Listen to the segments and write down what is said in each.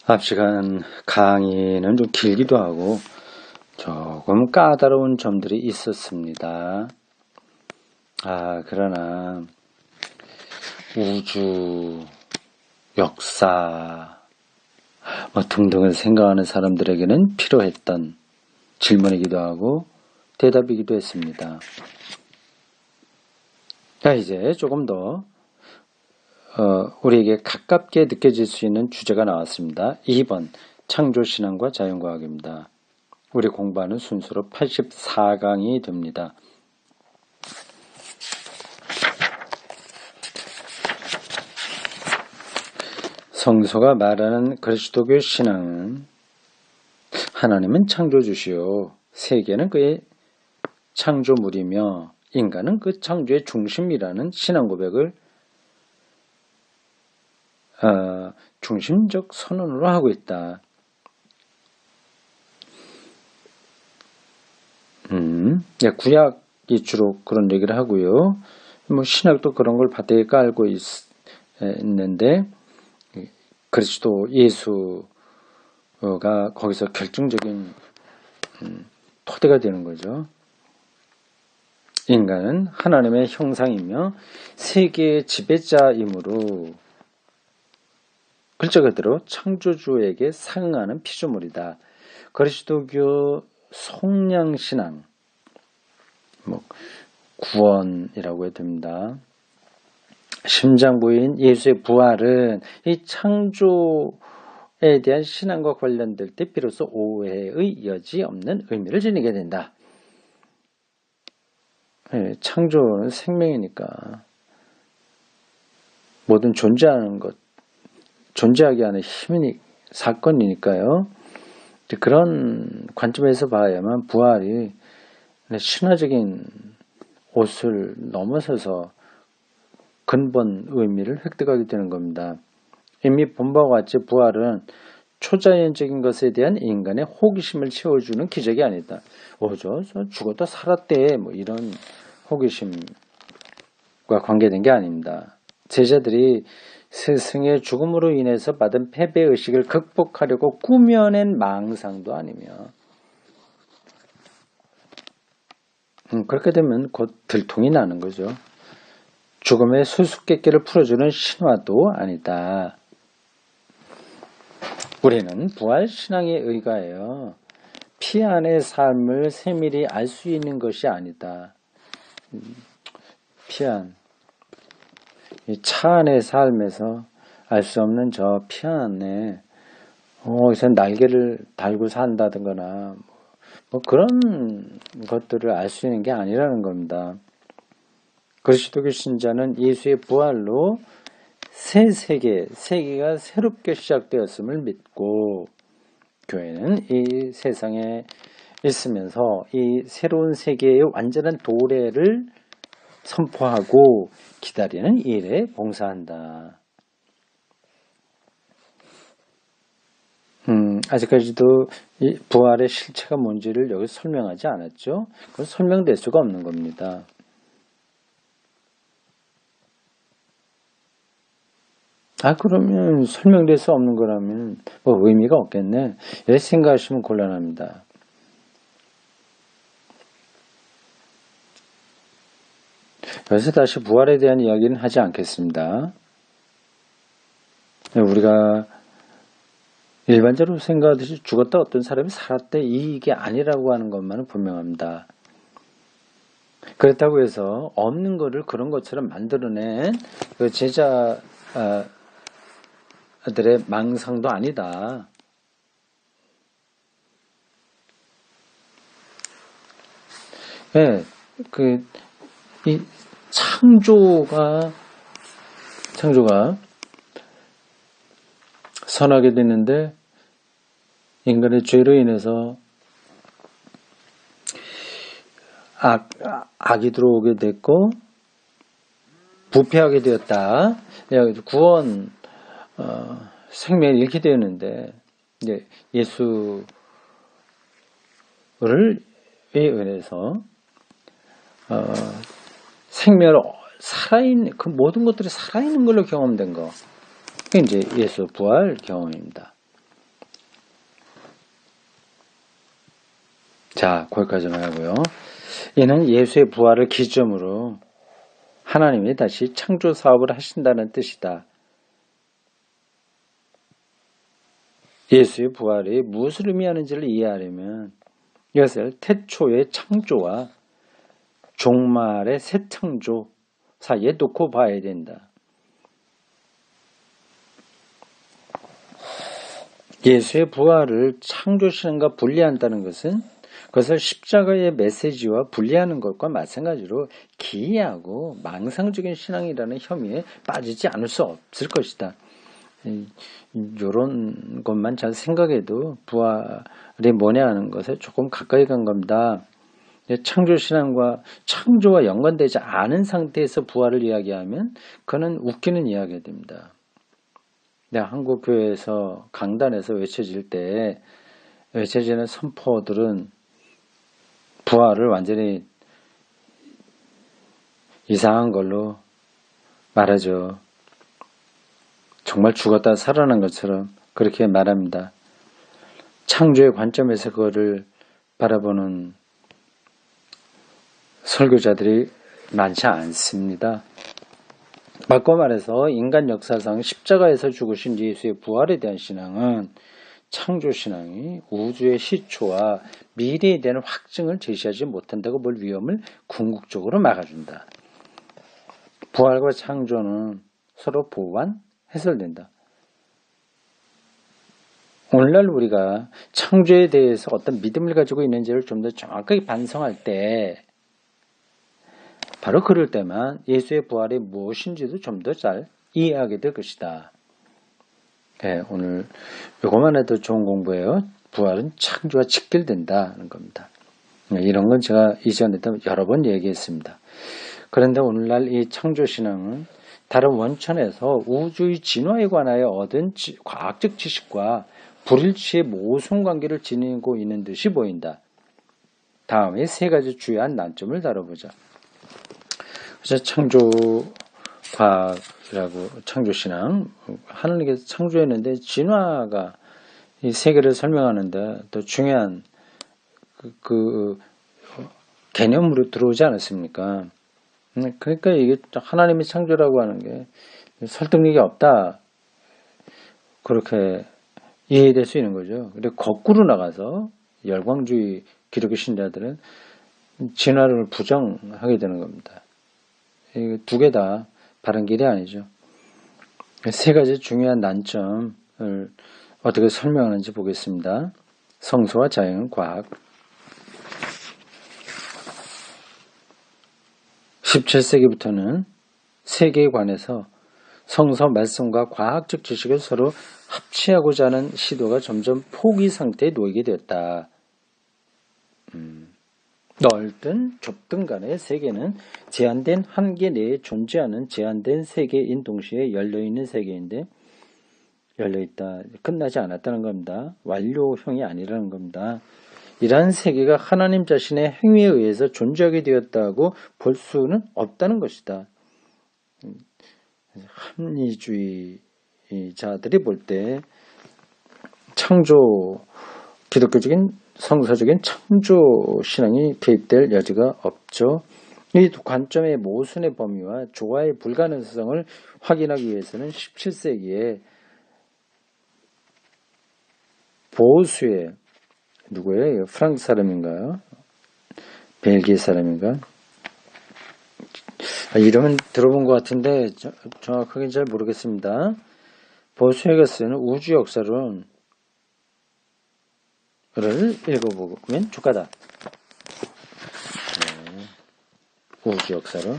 앞 시간 강의는 좀 길기도 하고 조금 까다로운 점들이 있었습니다. 그러나 우주, 역사 등등을 생각하는 사람들에게는 필요했던 질문이기도 하고 대답이기도 했습니다. 이제 조금 더 우리에게 가깝게 느껴질 수 있는 주제가 나왔습니다. 2번 창조신앙과 자연과학입니다. 우리 공부하는 순서로 84강이 됩니다. 성서가 말하는 그리스도교 신앙은 하나님은 창조주시오. 세계는 그의 창조물이며 인간은 그 창조의 중심이라는 신앙 고백을 중심적 선언으로 하고 있다. 구약이 주로 그런 얘기를 하고요. 신약도 그런 걸 바닥에 깔고 있는데 그리스도 예수가 거기서 결정적인 토대가 되는 거죠. 인간은 하나님의 형상이며 세계의 지배자이므로 글자 그대로 창조주에게 상응하는 피조물이다. 그리스도교 속량신앙, 구원이라고 해야 됩니다. 심장부인 예수의 부활은 이 창조에 대한 신앙과 관련될 때 비로소 오해의 여지 없는 의미를 지니게 된다. 창조는 생명이니까 모든 존재하는 것, 존재하게 하는 힘이 사건이니까요. 그런 관점에서 봐야만 부활이 신화적인 옷을 넘어서서 근본 의미를 획득하게 되는 겁니다. 이미 본 바와 같이 부활은 초자연적인 것에 대한 인간의 호기심을 채워주는 기적이 아니다. 저 죽었다 살았대 이런 호기심과 관계된 게 아닙니다. 제자들이 스승의 죽음으로 인해서 받은 패배의식을 극복하려고 꾸며낸 망상도 아니며 그렇게 되면 곧 들통이 나는 거죠. 죽음의 수수께끼를 풀어주는 신화도 아니다. 우리는 부활신앙에 의거하여 피 안의 삶을 세밀히 알 수 있는 것이 아니다. 피안, 이 차 안의 삶에서 알 수 없는 저 피 안에 여기서 날개를 달고 산다든가 그런 것들을 알 수 있는 게 아니라는 겁니다. 그리스도교 신자는 예수의 부활로 새 세계가 새롭게 시작되었음을 믿고 교회는 이 세상에 있으면서 이 새로운 세계의 완전한 도래를 선포하고 기다리는 일에 봉사한다. 아직까지도 이 부활의 실체가 뭔지를 여기 설명하지 않았죠? 그건 설명될 수가 없는 겁니다. 그러면 설명될 수 없는 거라면 의미가 없겠네. 이렇게 생각하시면 곤란합니다. 여기서 다시 부활에 대한 이야기는 하지 않겠습니다. 우리가 일반적으로 생각하듯이 죽었다 어떤 사람이 살았대 이게 아니라고 하는 것만은 분명합니다. 그렇다고 해서 없는 거를 그런 것처럼 만들어낸 그 제자들의 망상도 아니다. 이 창조가 선하게 됐는데 인간의 죄로 인해서 악이 들어오게 됐고 부패하게 되었다. 구원 생명을 잃게 되었는데 예수를 의해서 생명을 살아있는 그 모든 것들이 살아있는 걸로 경험된 거. 그게 이제 예수 부활 경험입니다. 자, 거기까지만 하고요. 이는 예수의 부활을 기점으로 하나님이 다시 창조 사업을 하신다는 뜻이다. 예수의 부활이 무엇을 의미하는지를 이해하려면 이것을 태초의 창조와 종말의 새 창조 사이에 놓고 봐야 된다. 예수의 부활을 창조신앙과 분리한다는 것은 그것을 십자가의 메시지와 분리하는 것과 마찬가지로 기이하고 망상적인 신앙이라는 혐의에 빠지지 않을 수 없을 것이다. 이런 것만 잘 생각해도 부활이 뭐냐 하는 것에 조금 가까이 간 겁니다. 창조신앙과 창조와 연관되지 않은 상태에서 부활을 이야기하면 그는 웃기는 이야기가 됩니다. 한국교회에서 강단에서 외쳐질 때 외쳐지는 선포들은 부활을 완전히 이상한 걸로 말하죠. 정말 죽었다 살아난 것처럼 그렇게 말합니다. 창조의 관점에서 그거를 바라보는 설교자들이 많지 않습니다. 바꿔 말해서 인간 역사상 십자가에서 죽으신 예수의 부활에 대한 신앙은 창조신앙이 우주의 시초와 미래에 대한 확증을 제시하지 못한다고 볼 위험을 궁극적으로 막아준다. 부활과 창조는 서로 보완, 해설된다. 오늘날 우리가 창조에 대해서 어떤 믿음을 가지고 있는지를 좀 더 정확하게 반성할 때 바로 그럴 때만 예수의 부활이 무엇인지도 좀 더 잘 이해하게 될 것이다. 네, 오늘 이것만 해도 좋은 공부예요. 부활은 창조와 직결된다는 겁니다. 이런 건 제가 이전에도 여러 번 얘기했습니다. 그런데 오늘날 이 창조신앙은 다른 원천에서 우주의 진화에 관하여 얻은 과학적 지식과 불일치의 모순관계를 지니고 있는 듯이 보인다. 다음에 세 가지 주요한 난점을 다뤄보자. 그래서 창조과학이라고 창조신앙, 하나님께서 창조했는데 진화가 이 세계를 설명하는데 또 중요한 그 개념으로 들어오지 않았습니까? 그러니까 이게 하나님의 창조라고 하는 게 설득력이 없다. 그렇게 이해될 수 있는 거죠. 그리고 거꾸로 나가서 열광주의 기독교 신자들은 진화를 부정하게 되는 겁니다. 두 개 다 바른 길이 아니죠. 세 가지 중요한 난점을 어떻게 설명하는지 보겠습니다. 성서와 자연, 과학. 17세기부터는 세계에 관해서 성서 말씀과 과학적 지식을 서로 합치하고자 하는 시도가 점점 포기 상태에 놓이게 되었다. 넓든 좁든 간에 세계는 제한된 한계 내에 존재하는 제한된 세계인 동시에 열려있는 세계인데 열려있다. 끝나지 않았다는 겁니다. 완료형이 아니라는 겁니다. 이러한 세계가 하나님 자신의 행위에 의해서 존재하게 되었다고 볼 수는 없다는 것이다. 합리주의자들이 볼 때 창조, 기독교적인 성서적인 창조 신앙이 개입될 여지가 없죠. 이 관점의 모순의 범위와 조화의 불가능성을 확인하기 위해서는 17세기에 보수의 누구예요? 프랑스 사람인가요? 벨기에 사람인가? 이름은 들어본 것 같은데 정확하게 잘 모르겠습니다. 보수회가 쓰는 우주 역사론을 읽어보면 좋겠다. 우주 역사론.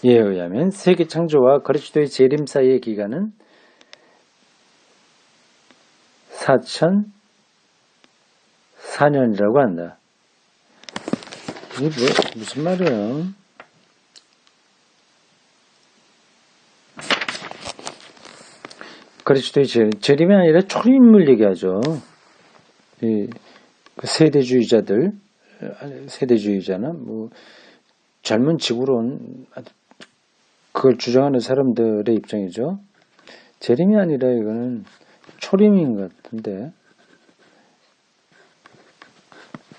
이에 의하면 세계 창조와 그리스도의 재림 사이의 기간은 4004년이라고 한다. 이게 무슨 말이에요? 그리스도의 재림이 아니라 초림을 얘기하죠. 이 세대주의자나 젊은 지구론 그걸 주장하는 사람들의 입장이죠. 재림이 아니라 이거는 초림인 것 같은데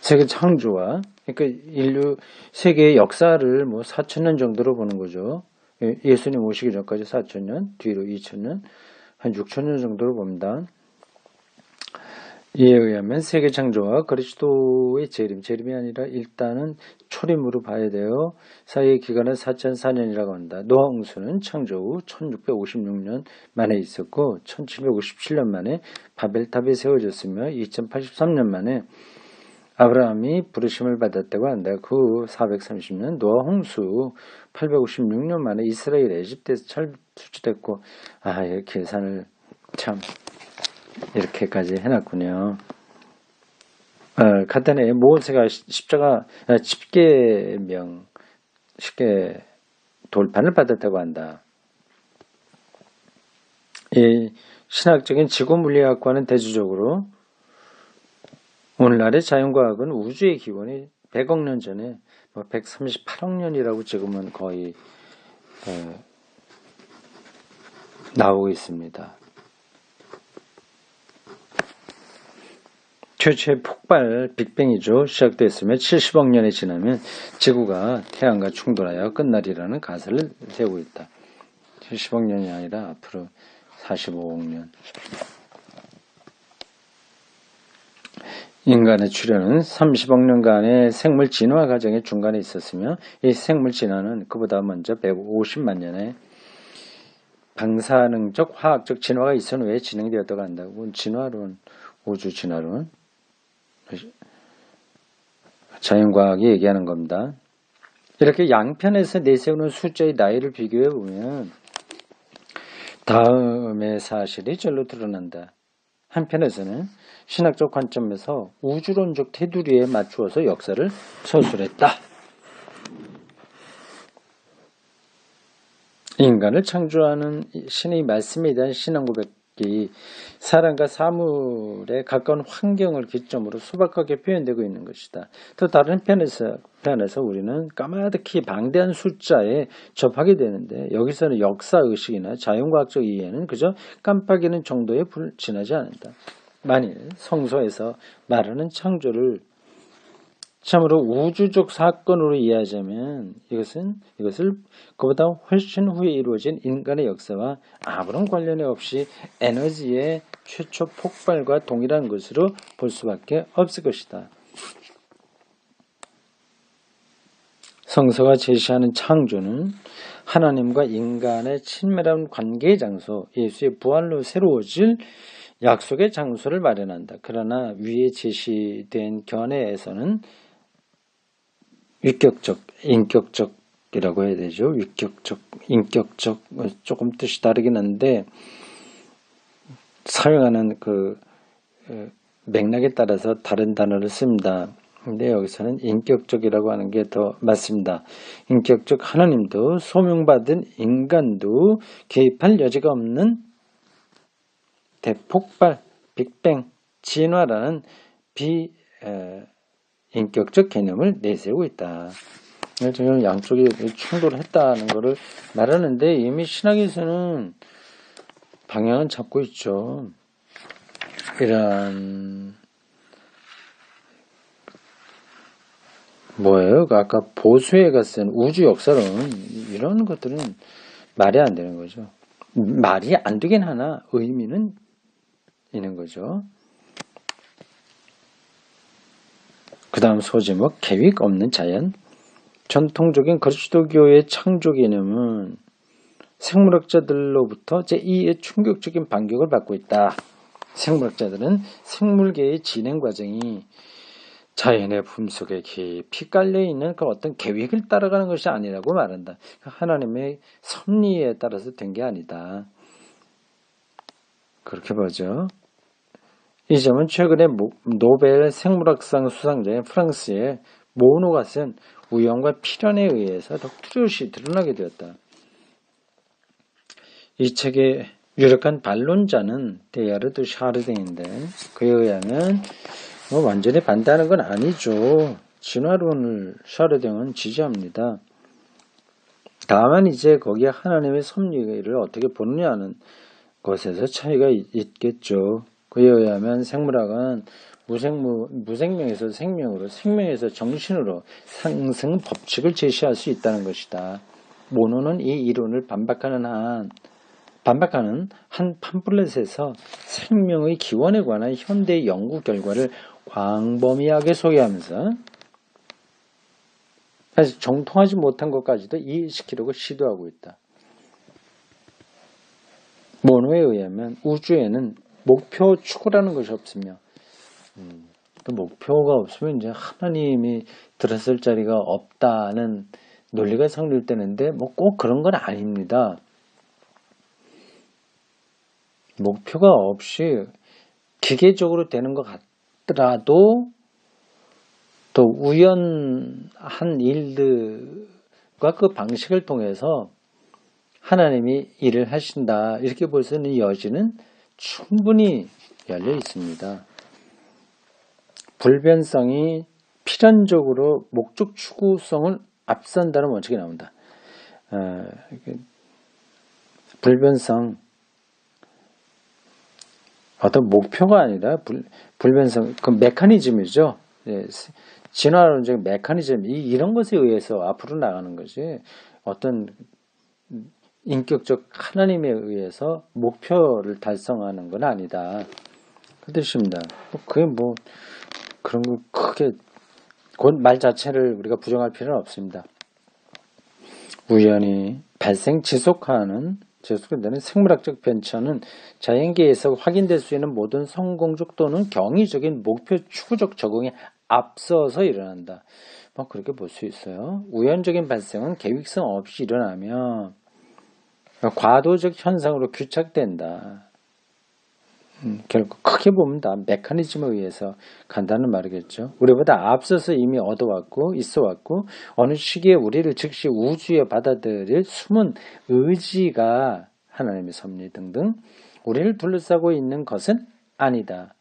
세계 창조와 그러니까 인류 세계의 역사를 뭐 4,000년 정도로 보는 거죠. 예수님 오시기 전까지 4,000년, 뒤로 2,000년, 한 6,000년 정도로 봅니다. 이에 의하면 세계 창조와 그리스도의 재림이 아니라 일단은 초림으로 봐야 돼요. 사이의 기간은 4,004년이라고 한다. 노아 홍수는 창조 후 1656년 만에 있었고 1757년 만에 바벨탑이 세워졌으며 2083년 만에 아브라함이 부르심을 받았다고 한다. 그 후 430년 노아 홍수 856년 만에 이스라엘 에집트에서 탈출했고 계산을 참 이렇게까지 해놨군요. 간단해. 모세가 십자가 10개 돌판을 받았다고 한다. 이 신학적인 지구물리학과는 대조적으로 오늘날의 자연과학은 우주의 기원이 100억 년 전에 138억 년이라고 지금은 거의 나오고 있습니다. 최초의 폭발 빅뱅이죠. 시작됐으며 70억 년이 지나면 지구가 태양과 충돌하여 끝날이라는 가설을 세우고 있다. 70억 년이 아니라 앞으로 45억 년. 인간의 출현은 30억 년간의 생물 진화 과정의 중간에 있었으며 이 생물 진화는 그보다 먼저 150만 년의 방사능적 화학적 진화가 있은 후에 진행되었다고 한다고. 진화론, 우주 진화론, 자연과학이 얘기하는 겁니다. 이렇게 양편에서 내세우는 숫자의 나이를 비교해 보면 다음의 사실이 절로 드러난다. 한편에서는 신학적 관점에서 우주론적 테두리에 맞추어서 역사를 서술했다. 인간을 창조하는 신의 말씀에 대한 신앙 고백이 사람과 사물에 가까운 환경을 기점으로 소박하게 표현되고 있는 것이다. 또 다른 편에서 우리는 까마득히 방대한 숫자에 접하게 되는데 여기서는 역사의식이나 자연과학적 이해는 그저 깜빡이는 정도에 지나지 않는다. 만일 성서에서 말하는 창조를 참으로 우주적 사건으로 이해하자면 이것을 그보다 훨씬 후에 이루어진 인간의 역사와 아무런 관련이 없이 에너지의 최초 폭발과 동일한 것으로 볼 수밖에 없을 것이다. 성서가 제시하는 창조는 하나님과 인간의 친밀한 관계의 장소, 예수의 부활로 새로워질 약속의 장소를 마련한다. 그러나 위에 제시된 견해에서는 위격적, 인격적이라고 해야 되죠. 위격적, 인격적 조금 뜻이 다르긴 한데 사용하는 그 맥락에 따라서 다른 단어를 씁니다. 근데 여기서는 인격적이라고 하는 게 더 맞습니다. 인격적 하나님도 소명받은 인간도 개입할 여지가 없는 대폭발, 빅뱅, 진화라는 인격적 개념을 내세우고 있다. 지금 양쪽이 충돌했다는 것을 말하는데 이미 신학에서는 방향은 잡고 있죠. 이런 뭐예요? 아까 보수회가 쓴 우주 역사론 이런 것들은 말이 안 되는 거죠. 말이 안 되긴 하나 의미는 있는 거죠. 그 다음 소제목 계획 없는 자연. 전통적인 그리스도교의 창조 개념은 생물학자들로부터 제2의 충격적인 반격을 받고 있다. 생물학자들은 생물계의 진행 과정이 자연의 품속에 깊이 깔려있는 그 어떤 계획을 따라가는 것이 아니라고 말한다. 하나님의 섭리에 따라서 된 게 아니다. 그렇게 보죠. 이 점은 최근에 노벨 생물학상 수상자인 프랑스의 모노가 쓴 우연과 필연에 의해서 더 뚜렷이 드러나게 되었다. 이 책의 유력한 반론자는 데야르드 샤르댕인데 그에 의하면 완전히 반대하는 건 아니죠. 진화론을 샤르댕은 지지합니다. 다만 이제 거기에 하나님의 섭리를 어떻게 보느냐는 것에서 차이가 있겠죠. 그에 의하면 생물학은 무생명에서 생명으로, 생명에서 정신으로 상승 법칙을 제시할 수 있다는 것이다. 모노는 이 이론을 반박하는 한 팜플렛에서 생명의 기원에 관한 현대 연구 결과를 광범위하게 소개하면서 아직 정통하지 못한 것까지도 이해시키려고 시도하고 있다. 모노에 의하면 우주에는 목표 추구라는 것이 없으며 또 목표가 없으면 이제 하나님이 들었을 자리가 없다는 논리가 성립되는데 뭐 꼭 그런 건 아닙니다. 목표가 없이 기계적으로 되는 것 같더라도 또 우연한 일들과 그 방식을 통해서 하나님이 일을 하신다 이렇게 볼 수 있는 여지는 충분히 열려 있습니다. 불변성이 필연적으로 목적 추구성을 앞선다는 원칙이 나온다. 불변성 어떤 목표가 아니라 불변성 그 메커니즘이죠. 진화론적 메커니즘 이런 것에 의해서 앞으로 나가는 것이 어떤 인격적 하나님에 의해서 목표를 달성하는 건 아니다. 그 뜻입니다. 그게 뭐 그런 거 크게 그 말 자체를 우리가 부정할 필요는 없습니다. 우연히 발생 지속되는 생물학적 변천은 자연계에서 확인될 수 있는 모든 성공적 또는 경이적인 목표 추구적 적응에 앞서서 일어난다. 뭐 그렇게 볼 수 있어요. 우연적인 발생은 계획성 없이 일어나며 과도적 현상으로 규착된다. 결국 크게 보면 다 메커니즘에 의해서 간다는 말이겠죠. 우리보다 앞서서 이미 얻어왔고 있어왔고 어느 시기에 우리를 즉시 우주에 받아들일 숨은 의지가 하나님의 섭리 등등 우리를 둘러싸고 있는 것은 아니다.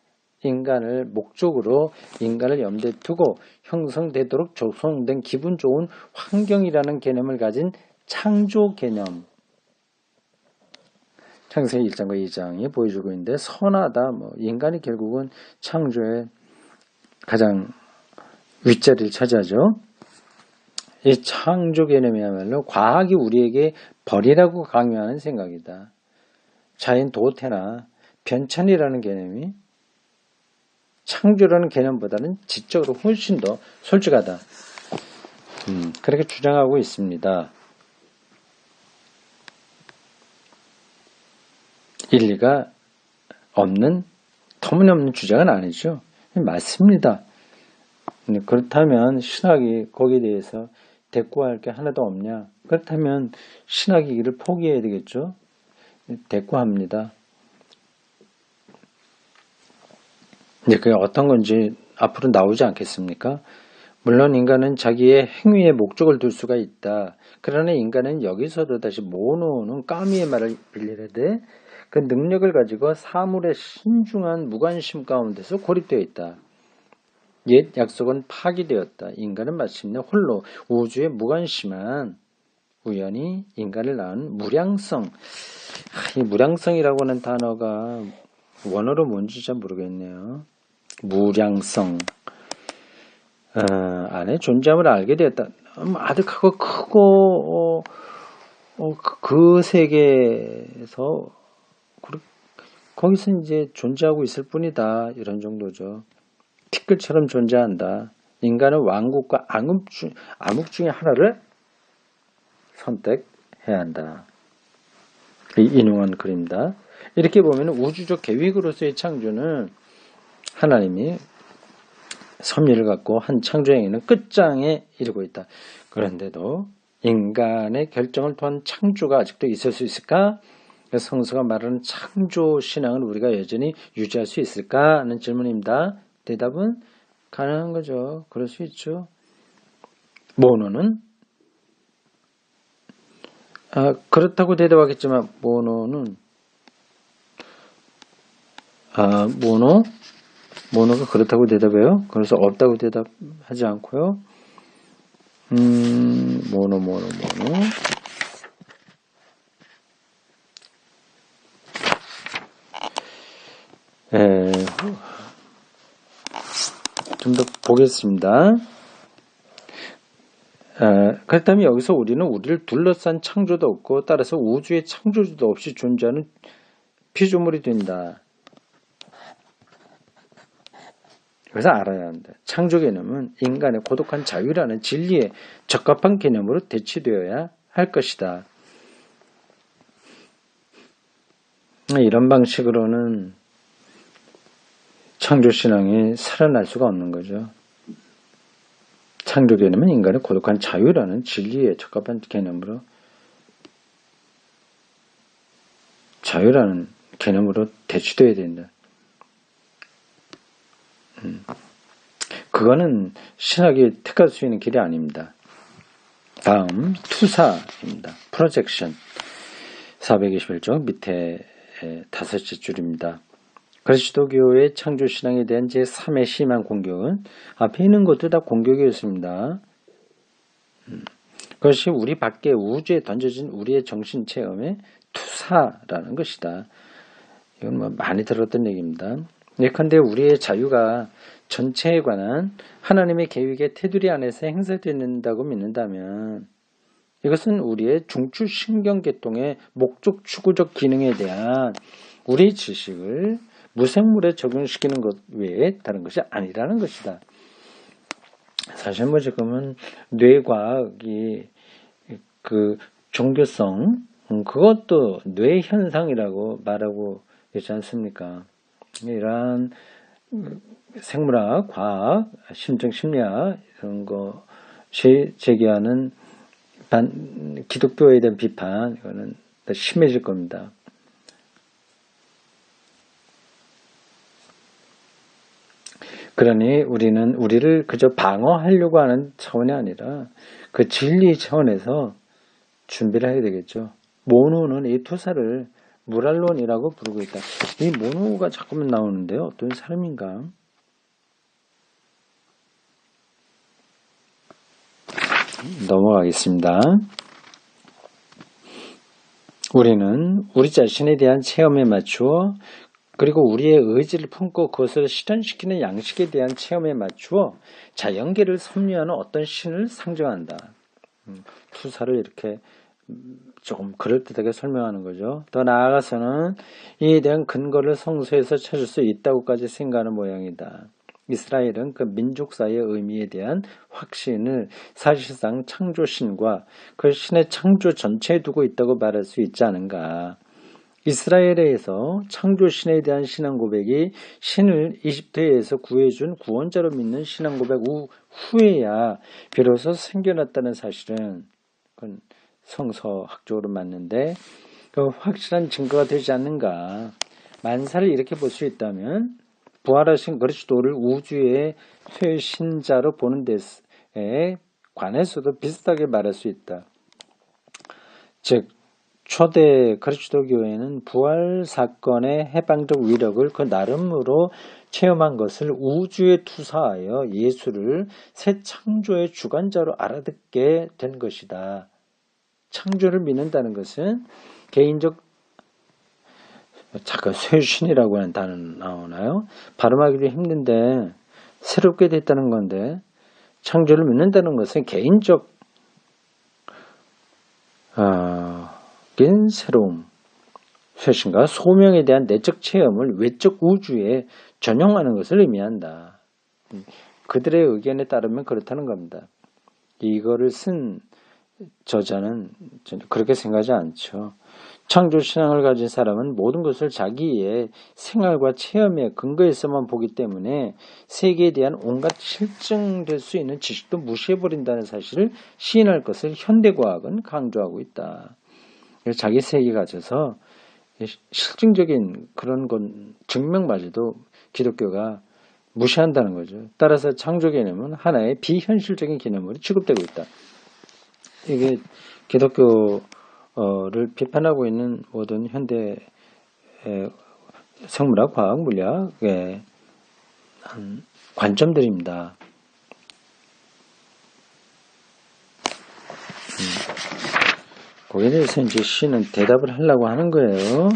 인간을 목적으로 인간을 염두에 두고 형성되도록 조성된 기분 좋은 환경이라는 개념을 가진 창조 개념 창세기 1장과 2장이 보여주고 있는데 선하다. 인간이 결국은 창조의 가장 윗자리를 차지하죠. 이 창조 개념이야말로 과학이 우리에게 벌이라고 강요하는 생각이다. 자연 도태나 변천이라는 개념이 창조라는 개념보다는 지적으로 훨씬 더 솔직하다. 그렇게 주장하고 있습니다. 일리가 없는 터무니없는 주장은 아니죠. 맞습니다. 그렇다면 신학이 거기에 대해서 대꾸할 게 하나도 없냐? 그렇다면 신학이 이를 포기해야 되겠죠. 대꾸합니다. 이제 그게 어떤 건지 앞으로 나오지 않겠습니까? 물론 인간은 자기의 행위에 목적을 둘 수가 있다. 그러나 인간은 여기서도 다시 모노는 까미의 말을 빌리는데 그 능력을 가지고 사물의 신중한 무관심 가운데서 고립되어 있다. 옛 약속은 파기되었다. 인간은 마침내 홀로 우주의 무관심한 우연히 인간을 낳은 무량성. 이 무량성이라고 하는 단어가 원어로 뭔지 잘 모르겠네요. 무량성. 안에 존재함을 알게 되었다. 아득하고 크고 그 세계에서 거기서 이제 존재하고 있을 뿐이다. 이런 정도죠. 티끌처럼 존재한다. 인간은 왕국과 암흑 중에 하나를 선택해야 한다. 인용한 글입니다. 이렇게 보면 우주적 계획으로서의 창조는 하나님이 섭리를 갖고 한 창조행위는 끝장에 이르고 있다. 그런데도 인간의 결정을 통한 창조가 아직도 있을 수 있을까? 성서가 말하는 창조 신앙을 우리가 여전히 유지할 수 있을까 하는 질문입니다. 대답은 가능한 거죠. 그럴 수 있죠. 모노는 그렇다고 대답하겠지만 모노는 모노가 그렇다고 대답해요. 그래서 없다고 대답하지 않고요. 모노. 좀 더 보겠습니다. 그렇다면 여기서 우리는 우리를 둘러싼 창조도 없고 따라서 우주의 창조주도 없이 존재하는 피조물이 된다. 그래서 알아야 한다. 창조 개념은 인간의 고독한 자유라는 진리에 적합한 개념으로 대치되어야 할 것이다. 이런 방식으로는 창조신앙이 살아날 수가 없는 거죠. 창조 개념은 인간의 고독한 자유라는 진리에 적합한 개념으로 자유라는 개념으로 대치되어야 된다. 그거는 신학이 택할 수 있는 길이 아닙니다. 다음 투사입니다. 프로젝션 421쪽 밑에 5째 줄입니다. 그리스도교의 창조신앙에 대한 제3의 심한 공격은 앞에 있는 것도 다 공격이었습니다. 그것이 우리 밖에 우주에 던져진 우리의 정신체험의 투사라는 것이다. 이건 뭐 많이 들었던 얘기입니다. 예컨대 우리의 자유가 전체에 관한 하나님의 계획의 테두리 안에서 행사된다고 믿는다면 이것은 우리의 중추신경계통의 목적 추구적 기능에 대한 우리 지식을 무생물에 적용시키는 것 외에 다른 것이 아니라는 것이다. 사실 뭐 지금은 뇌과학이 그 종교성 그것도 뇌현상이라고 말하고 있지 않습니까? 이러한 생물학, 과학, 심정심리학 이런 것이 제기하는 기독교에 대한 비판 이거는 더 심해질 겁니다. 그러니 우리는 우리를 그저 방어하려고 하는 차원이 아니라 그 진리 차원에서 준비를 해야 되겠죠. 모노는 이 투사를 무랄론이라고 부르고 있다. 이 모노가 자꾸만 나오는데요. 어떤 사람인가? 넘어가겠습니다. 우리는 우리 자신에 대한 체험에 맞추어 그리고 우리의 의지를 품고 그것을 실현시키는 양식에 대한 체험에 맞추어 자연계를 섭리하는 어떤 신을 상정한다. 투사를 이렇게 조금 그럴듯하게 설명하는 거죠. 더 나아가서는 이에 대한 근거를 성서에서 찾을 수 있다고까지 생각하는 모양이다. 이스라엘은 그 민족사의 의미에 대한 확신을 사실상 창조신과 그 신의 창조 전체에 두고 있다고 말할 수 있지 않은가. 이스라엘에서 창조신에 대한 신앙 고백이 신을 이집트에서 구해준 구원자로 믿는 신앙 고백 후에야 비로소 생겨났다는 사실은 그건 성서학적으로 맞는데 그 확실한 증거가 되지 않는가. 만사를 이렇게 볼 수 있다면 부활하신 그리스도를 우주의 쇄신자로 보는 데에 관해서도 비슷하게 말할 수 있다. 즉 초대 그리스도교회는 부활 사건의 해방적 위력을 그 나름으로 체험한 것을 우주에 투사하여 예수를 새 창조의 주관자로 알아듣게 된 것이다. 창조를 믿는다는 것은 개인적 잠깐 쇄신이라고 하는 단어 나오나요? 발음하기도 힘든데 새롭게 됐다는 건데 창조를 믿는다는 것은 개인적 새로움, 쇄신과 소명에 대한 내적 체험을 외적 우주에 전용하는 것을 의미한다. 그들의 의견에 따르면 그렇다는 겁니다. 이거를 쓴 저자는 그렇게 생각하지 않죠. 창조신앙을 가진 사람은 모든 것을 자기의 생활과 체험의 근거에서만 보기 때문에 세계에 대한 온갖 실증될 수 있는 지식도 무시해버린다는 사실을 시인할 것을 현대과학은 강조하고 있다. 자기 세계 가져서 실증적인 그런 건 증명마저도 기독교가 무시한다는 거죠. 따라서 창조 개념은 하나의 비현실적인 개념으로 취급되고 있다. 이게 기독교를 비판하고 있는 모든 현대 생물학, 과학, 물리학의 관점들입니다. 거기에 대해서 이제 시는 대답을 하려고 하는 거예요.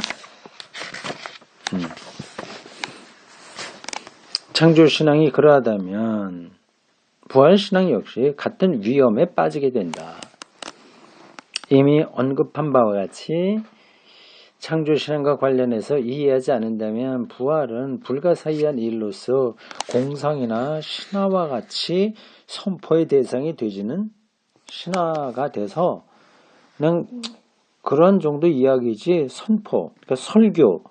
창조신앙이 그러하다면 부활신앙 역시 같은 위험에 빠지게 된다. 이미 언급한 바와 같이 창조신앙과 관련해서 이해하지 않는다면 부활은 불가사의한 일로서 공상이나 신화와 같이 선포의 대상이 되지는 신화가 돼서 그냥 그런 정도 이야기지 선포, 그러니까 설교,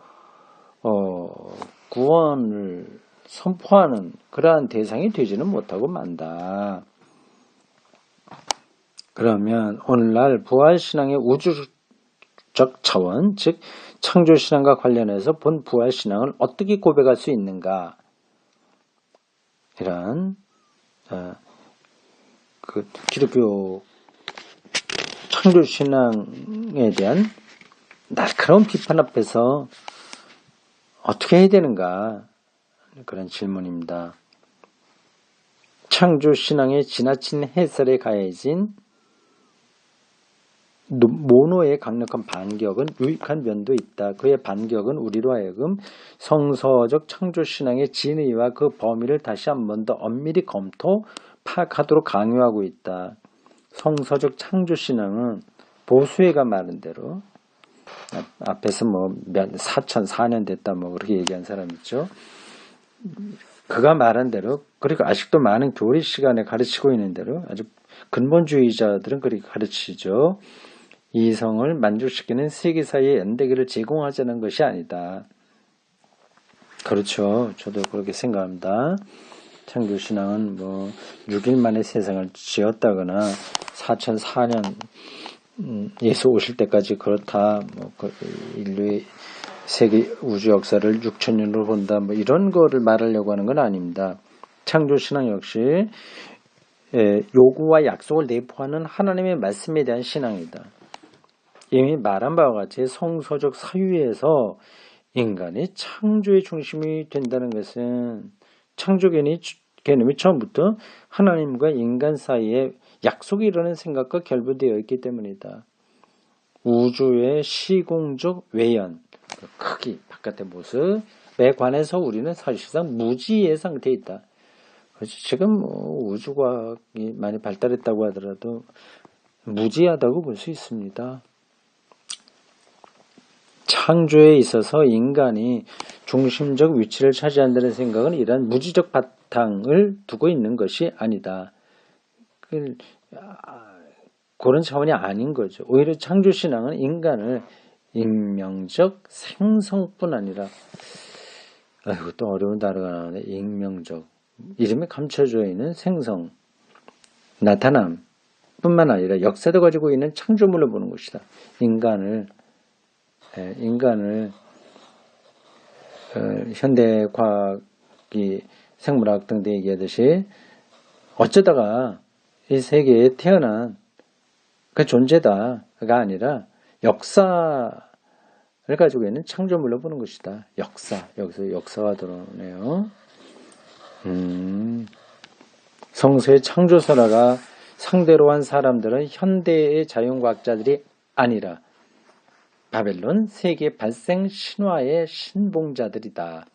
구원을 선포하는 그러한 대상이 되지는 못하고 만다. 그러면 오늘날 부활신앙의 우주적 차원, 즉 창조신앙과 관련해서 본 부활신앙을 어떻게 고백할 수 있는가? 이런 그 기독교 창조신앙에 대한 날카로운 비판 앞에서 어떻게 해야 되는가? 그런 질문입니다. 창조신앙의 지나친 해설에 가해진 모노의 강력한 반격은 유익한 면도 있다. 그의 반격은 우리로 하여금 성서적 창조신앙의 진의와 그 범위를 다시 한 번 더 엄밀히 검토, 파악하도록 강요하고 있다. 성서적 창조신앙은 보수회가 말한 대로 앞에서 뭐 4004년 됐다 뭐 그렇게 얘기한 사람 있죠. 그가 말한 대로, 그리고 아직도 많은 교리 시간에 가르치고 있는 대로 아주 근본주의자들은 그렇게 가르치죠. 이성을 만족시키는 세계사의 연대기를 제공하자는 것이 아니다. 그렇죠. 저도 그렇게 생각합니다. 창조신앙은 뭐 6일 만에 세상을 지었다거나 4004년 예수 오실 때까지 그렇다. 뭐 인류의 세계 우주 역사를 6000년으로 본다. 뭐 이런 거를 말하려고 하는 건 아닙니다. 창조신앙 역시 요구와 약속을 내포하는 하나님의 말씀에 대한 신앙이다. 이미 말한 바와 같이 성서적 사유에서 인간이 창조의 중심이 된다는 것은 창조 개념이 처음부터 하나님과 인간 사이에 약속이 이루는 생각과 결부되어 있기 때문이다. 우주의 시공적 외연, 크기, 바깥의 모습에 관해서 우리는 사실상 무지의 상태에 있다. 지금 우주과학이 많이 발달했다고 하더라도 무지하다고 볼 수 있습니다. 창조에 있어서 인간이 중심적 위치를 차지한다는 생각은 이러한 무지적 바탕을 두고 있는 것이 아니다. 그런 차원이 아닌 거죠. 오히려 창조신앙은 인간을 익명적 생성뿐 아니라, 아이고 또 어려운 단어가 나오네. 익명적, 이름에 감춰져 있는 생성, 나타남 뿐만 아니라 역사도 가지고 있는 창조물로 보는 것이다. 인간을 현대과학이 생물학 등등 얘기하듯이 어쩌다가 이 세계에 태어난 그 존재다가 아니라 역사를 가지고 있는 창조물로 보는 것이다. 역사, 여기서 역사가 들어오네요. 성서의 창조설화가 상대로 한 사람들은 현대의 자연과학자들이 아니라 바벨론 세계 발생 신화의 신봉자들이다.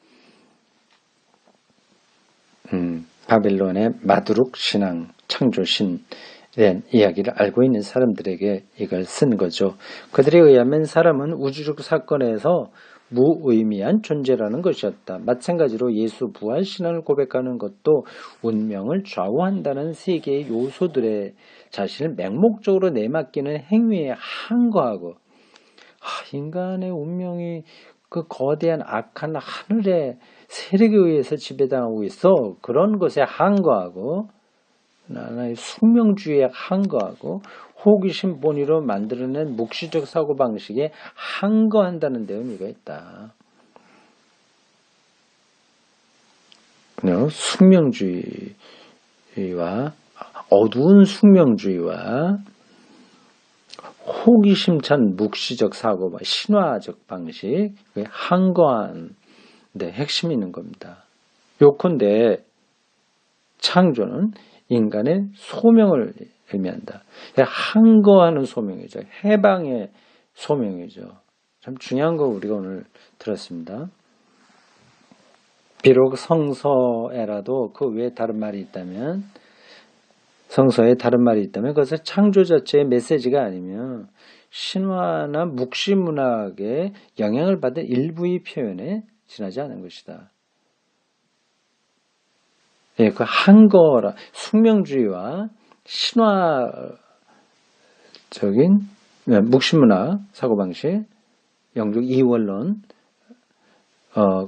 바벨론의 마두룩 신앙, 창조신에 대한 이야기를 알고 있는 사람들에게 이걸 쓴 거죠. 그들에 의하면 사람은 우주적 사건에서 무의미한 존재라는 것이었다. 마찬가지로 예수 부활 신앙을 고백하는 것도 운명을 좌우한다는 세 개의 요소들의 자신을 맹목적으로 내맡기는 행위에 한거하고, 인간의 운명이 그 거대한 악한 하늘의 세력에 의해서 지배당하고 있어. 그런 것에 한거하고, 하나의 숙명주의에 한거하고, 호기심 본위로 만들어낸 묵시적 사고방식에 한거한다는 데 의미가 있다. 숙명주의와 어두운 숙명주의와 호기심찬 묵시적 사고와 신화적 방식, 한거한 데 핵심이 있는 겁니다. 요컨대 창조는 인간의 소명을 의미한다. 한거하는 소명이죠. 해방의 소명이죠. 참 중요한 거 우리가 오늘 들었습니다. 비록 성서에라도 그 외에 다른 말이 있다면, 성서에 다른 말이 있다면 그것은 창조 자체의 메시지가 아니면 신화나 묵시문학의 영향을 받은 일부의 표현에 지나지 않은 것이다. 예, 그 한거라 숙명주의와 신화적인 묵시문학 사고방식, 영적 이원론,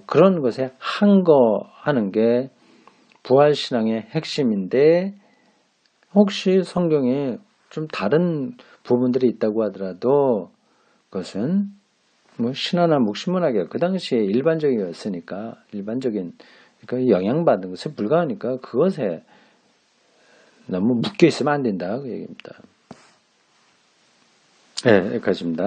그런 것에 한거하는 게 부활신앙의 핵심인데, 혹시 성경에 좀 다른 부분들이 있다고 하더라도 그것은 뭐 신화나 묵시문학이 그 당시에 일반적이었으니까, 일반적인 그 영향받은 것에 불과하니까 그것에 너무 묶여 있으면 안 된다 그 얘기입니다. 네, 여기까지입니다.